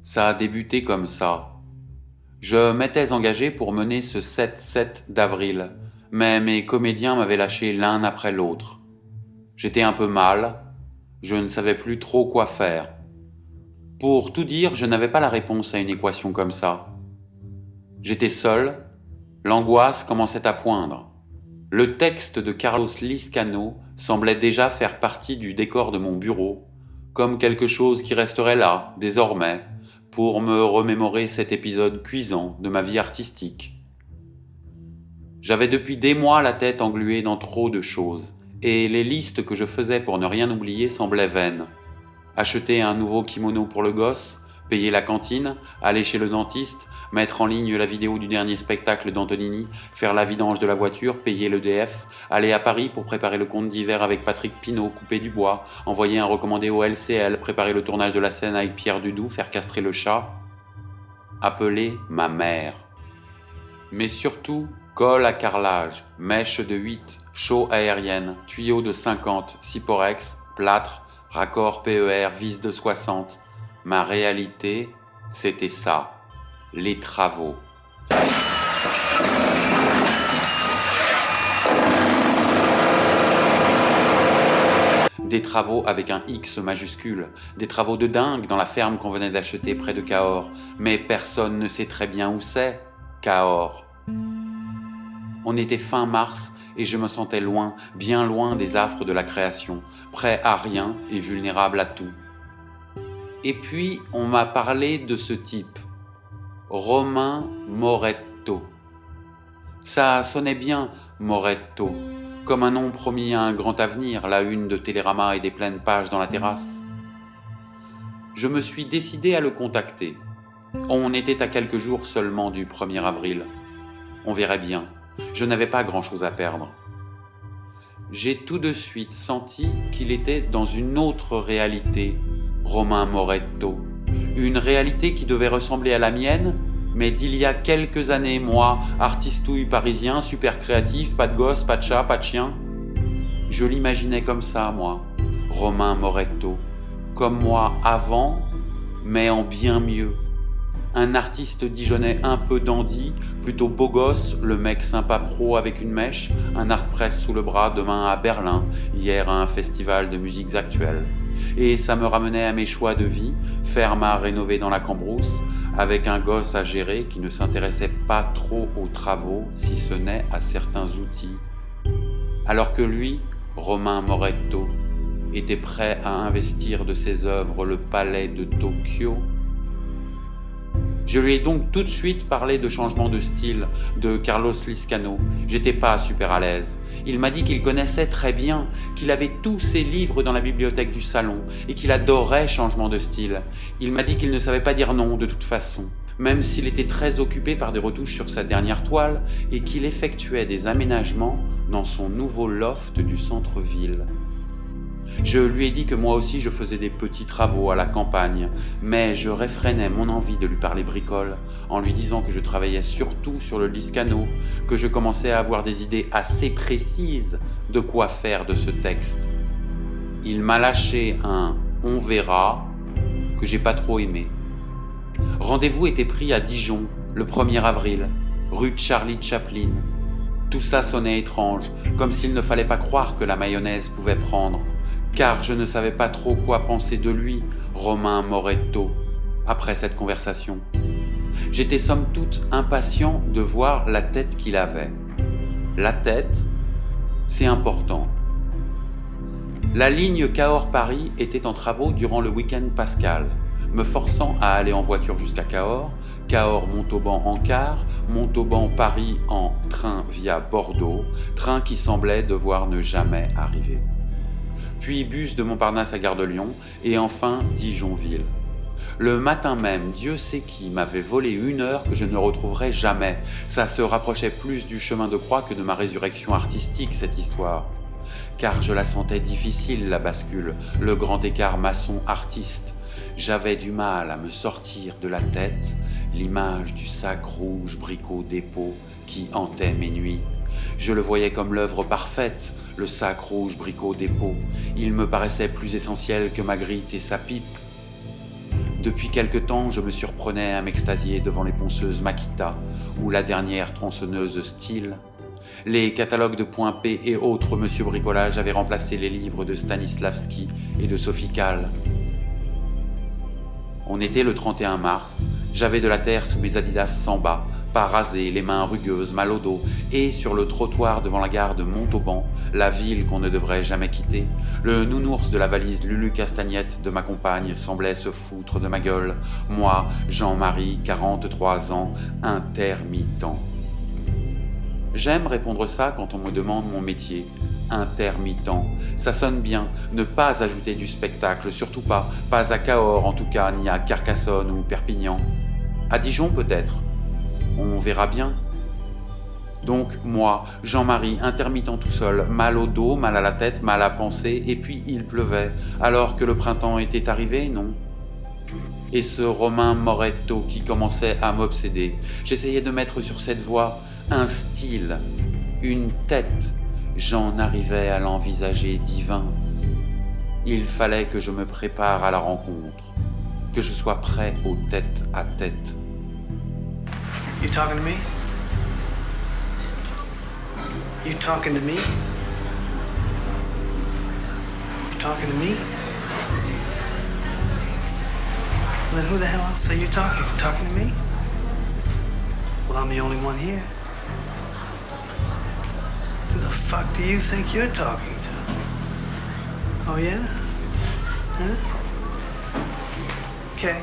Ça a débuté comme ça. Je m'étais engagé pour mener ce 7-7 d'avril, mais mes comédiens m'avaient lâché l'un après l'autre. J'étais un peu mal, je ne savais plus trop quoi faire. Pour tout dire, je n'avais pas la réponse à une équation comme ça. J'étais seul, l'angoisse commençait à poindre. Le texte de Carlos Lizcano semblait déjà faire partie du décor de mon bureau, comme quelque chose qui resterait là, désormais, pour me remémorer cet épisode cuisant de ma vie artistique. J'avais depuis des mois la tête engluée dans trop de choses, et les listes que je faisais pour ne rien oublier semblaient vaines. Acheter un nouveau kimono pour le gosse, payer la cantine, aller chez le dentiste, mettre en ligne la vidéo du dernier spectacle d'Antonini, faire la vidange de la voiture, payer l'EDF, aller à Paris pour préparer le conte d'hiver avec Patrick Pinault, couper du bois, envoyer un recommandé au LCL, préparer le tournage de la scène avec Pierre Dudou, faire castrer le chat, appeler ma mère. Mais surtout, colle à carrelage, mèche de 8, chaux aérienne, tuyau de 50, Ciporex, plâtre, raccord PER, vis de 60. Ma réalité, c'était ça, les travaux. Des travaux avec un X majuscule, des travaux de dingue dans la ferme qu'on venait d'acheter près de Cahors, mais personne ne sait très bien où c'est, Cahors. On était fin mars et je me sentais loin, bien loin des affres de la création, prêt à rien et vulnérable à tout. Et puis on m'a parlé de ce type, Romain Moretto. Ça sonnait bien, Moretto, comme un nom promis à un grand avenir, la une de Télérama et des pleines pages dans la terrasse. Je me suis décidé à le contacter. On était à quelques jours seulement du 1er avril. On verrait bien. Je n'avais pas grand-chose à perdre. J'ai tout de suite senti qu'il était dans une autre réalité, Romain Moretto. Une réalité qui devait ressembler à la mienne, mais d'il y a quelques années, moi, artistouille parisien, super créatif, pas de gosse, pas de chat, pas de chien. Je l'imaginais comme ça, moi, Romain Moretto. Comme moi avant, mais en bien mieux. Un artiste dijonnais un peu dandy, plutôt beau gosse, le mec sympa pro avec une mèche, un art press sous le bras, demain à Berlin, hier à un festival de musiques actuelles. Et ça me ramenait à mes choix de vie, ferme à rénover dans la Cambrousse, avec un gosse à gérer qui ne s'intéressait pas trop aux travaux, si ce n'est à certains outils. Alors que lui, Romain Moretto, était prêt à investir de ses œuvres le palais de Tokyo. Je lui ai donc tout de suite parlé de changement de style, de Carlos Lizcano. J'étais pas super à l'aise. Il m'a dit qu'il connaissait très bien, qu'il avait tous ses livres dans la bibliothèque du salon et qu'il adorait changement de style. Il m'a dit qu'il ne savait pas dire non de toute façon, même s'il était très occupé par des retouches sur sa dernière toile et qu'il effectuait des aménagements dans son nouveau loft du centre-ville. Je lui ai dit que moi aussi je faisais des petits travaux à la campagne, mais je réfrénais mon envie de lui parler bricole en lui disant que je travaillais surtout sur le Lizcano, que je commençais à avoir des idées assez précises de quoi faire de ce texte. Il m'a lâché un « on verra » que j'ai pas trop aimé. Rendez-vous était pris à Dijon, le 1er avril, rue de Charlie Chaplin. Tout ça sonnait étrange, comme s'il ne fallait pas croire que la mayonnaise pouvait prendre. Car je ne savais pas trop quoi penser de lui, Romain Moretto, après cette conversation. J'étais somme toute impatient de voir la tête qu'il avait. La tête, c'est important. La ligne Cahors-Paris était en travaux durant le week-end pascal, me forçant à aller en voiture jusqu'à Cahors, Cahors-Montauban en car, Montauban-Paris en train via Bordeaux, train qui semblait devoir ne jamais arriver. Puis bus de Montparnasse à Gare de Lyon, et enfin Dijonville. Le matin même, Dieu sait qui m'avait volé 1 heure que je ne retrouverai jamais. Ça se rapprochait plus du chemin de croix que de ma résurrection artistique, cette histoire. Car je la sentais difficile, la bascule, le grand écart maçon-artiste. J'avais du mal à me sortir de la tête l'image du sac rouge bricot dépôt qui hantait mes nuits. Je le voyais comme l'œuvre parfaite, le sac rouge bricot dépôt. Il me paraissait plus essentiel que Magritte et sa pipe. Depuis quelque temps, je me surprenais à m'extasier devant les ponceuses Makita ou la dernière tronçonneuse Stihl. Les catalogues de Point P et autres Monsieur Bricolage avaient remplacé les livres de Stanislavski et de Sophie Calle. On était le 31 mars, j'avais de la terre sous mes Adidas sans bas, pas rasées, les mains rugueuses, mal au dos, et sur le trottoir devant la gare de Montauban, la ville qu'on ne devrait jamais quitter, le nounours de la valise Lulu Castagnette de ma compagne semblait se foutre de ma gueule, moi, Jean-Marie, 43 ans, intermittent. J'aime répondre ça quand on me demande mon métier. Intermittent. Ça sonne bien, ne pas ajouter du spectacle, surtout pas à Cahors en tout cas, ni à Carcassonne ou Perpignan. À Dijon peut-être. On verra bien. Donc moi, Jean-Marie, intermittent tout seul, mal au dos, mal à la tête, mal à penser, et puis il pleuvait, alors que le printemps était arrivé, non ? Et ce Romain Moretto qui commençait à m'obséder. J'essayais de mettre sur cette voie un style, une tête. J'en arrivais à l'envisager divin. Il fallait que je me prépare à la rencontre, que je sois prêt au tête à tête. You talking to me? You talking to me? You talking to me? Then who the hell else are you talking? Talking to me? Well, I'm the only one here. Who the fuck do you think you're talking to? Oh yeah? Huh? Okay.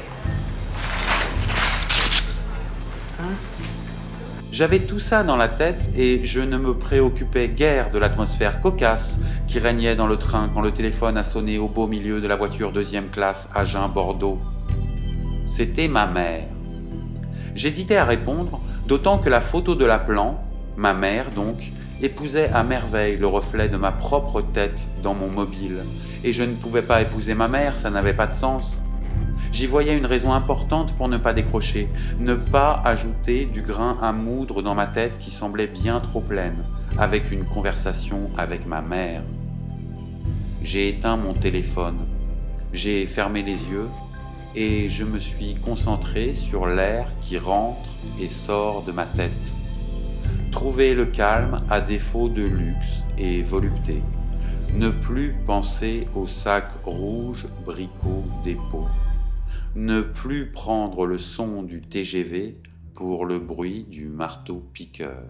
Huh? J'avais tout ça dans la tête et je ne me préoccupais guère de l'atmosphère cocasse qui régnait dans le train quand le téléphone a sonné au beau milieu de la voiture deuxième classe Agen-Bordeaux. C'était ma mère. J'hésitais à répondre, d'autant que la photo de l'appelant, ma mère donc, épousait à merveille le reflet de ma propre tête dans mon mobile. Et je ne pouvais pas épouser ma mère, ça n'avait pas de sens. J'y voyais une raison importante pour ne pas décrocher, ne pas ajouter du grain à moudre dans ma tête qui semblait bien trop pleine, avec une conversation avec ma mère. J'ai éteint mon téléphone, j'ai fermé les yeux et je me suis concentré sur l'air qui rentre et sort de ma tête. Trouver le calme à défaut de luxe et volupté. Ne plus penser au sac rouge Brico Dépôt. Ne plus prendre le son du TGV pour le bruit du marteau-piqueur.